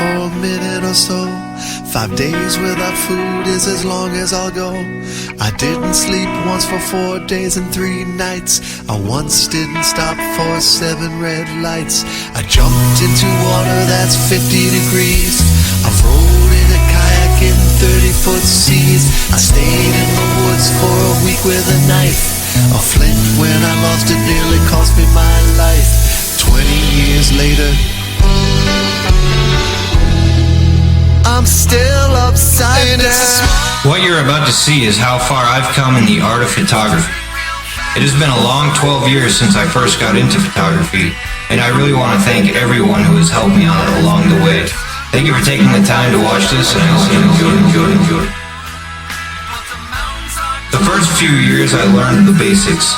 for a minute or so. 5 days without food is as long as I'll go. I didn't sleep once for 4 days and 3 nights. I once didn't stop for 7 red lights. I jumped into water that's 50 degrees. I've rowed in a kayak in 30-foot seas. I stayed in the woods for a week with a knife. A flint when I lost it nearly cost me my life. 20 years later, I'm still upside down. What you're about to see is how far I've come in the art of photography. It has been a long 12 years since I first got into photography, and I really want to thank everyone who has helped me on it along the way. Thank you for taking the time to watch this, and I hope you enjoy. The first few years I learned the basics.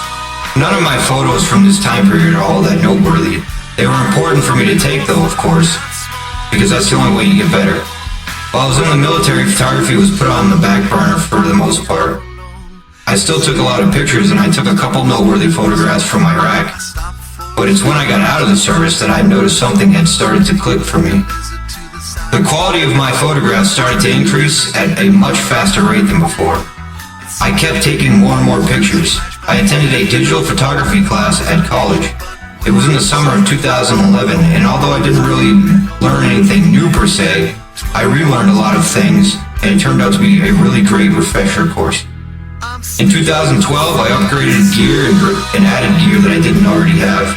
None of my photos from this time period are all that noteworthy. They were important for me to take though, of course, because that's the only way you get better. While I was in the military, photography was put on the back burner for the most part. I still took a lot of pictures and I took a couple noteworthy photographs from Iraq. But it's when I got out of the service that I noticed something had started to click for me. The quality of my photographs started to increase at a much faster rate than before. I kept taking more and more pictures. I attended a digital photography class at college. It was in the summer of 2011, and although I didn't really learn anything new per se, I relearned a lot of things, and it turned out to be a really great refresher course. In 2012, I upgraded gear and added gear that I didn't already have.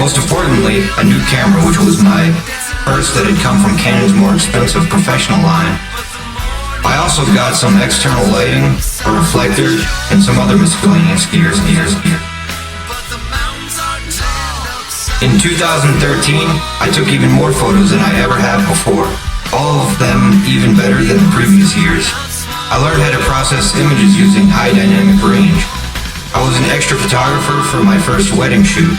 Most importantly, a new camera, which was my first that had come from Canon's more expensive professional line. I also got some external lighting, a reflector, and some other miscellaneous gear. In 2013, I took even more photos than I ever had before, all of them even better than the previous years. I learned how to process images using high dynamic range. I was an extra photographer for my first wedding shoot.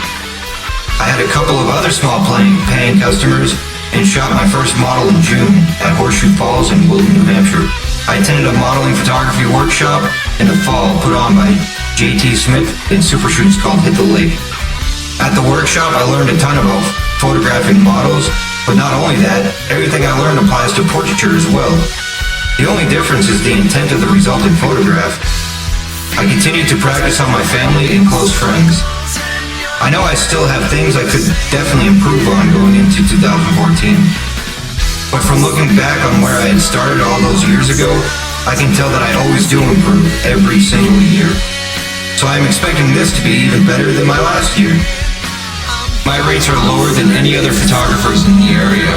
I had a couple of other small paying customers and shot my first model in June at Horseshoe Falls in Wilton, New Hampshire. I attended a modeling photography workshop in the fall put on by J.T. Smith in Super Shoots called Hit the Lake. At the workshop, I learned a ton about photographing models, but not only that, everything I learned applies to portraiture as well. The only difference is the intent of the resulting photograph. I continued to practice on my family and close friends. I know I still have things I could definitely improve on going into 2014. But from looking back on where I had started all those years ago, I can tell that I always do improve every single year. So I'm expecting this to be even better than my last year. My rates are lower than any other photographers in the area.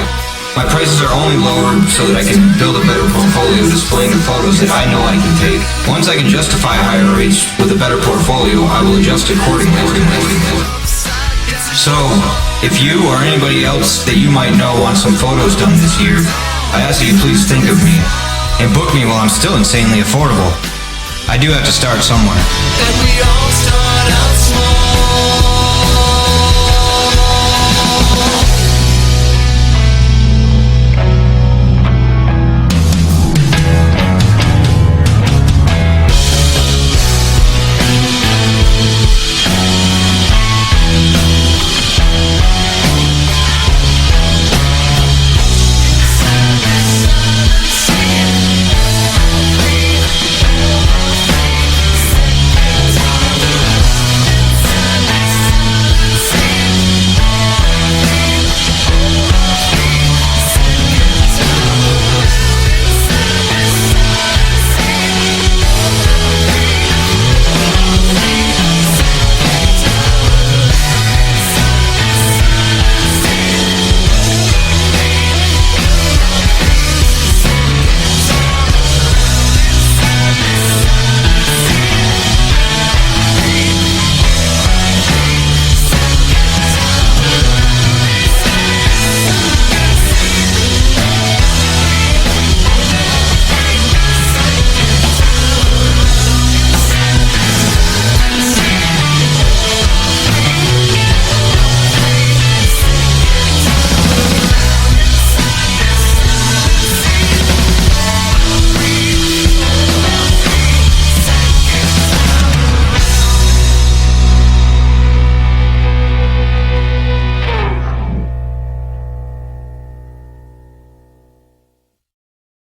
My prices are only lower so that I can build a better portfolio displaying the photos that I know I can take. Once I can justify higher rates with a better portfolio, I will adjust accordingly. So, if you or anybody else that you might know wants some photos done this year, I ask that you please think of me and book me while I'm still insanely affordable. I do have to start somewhere. And we all start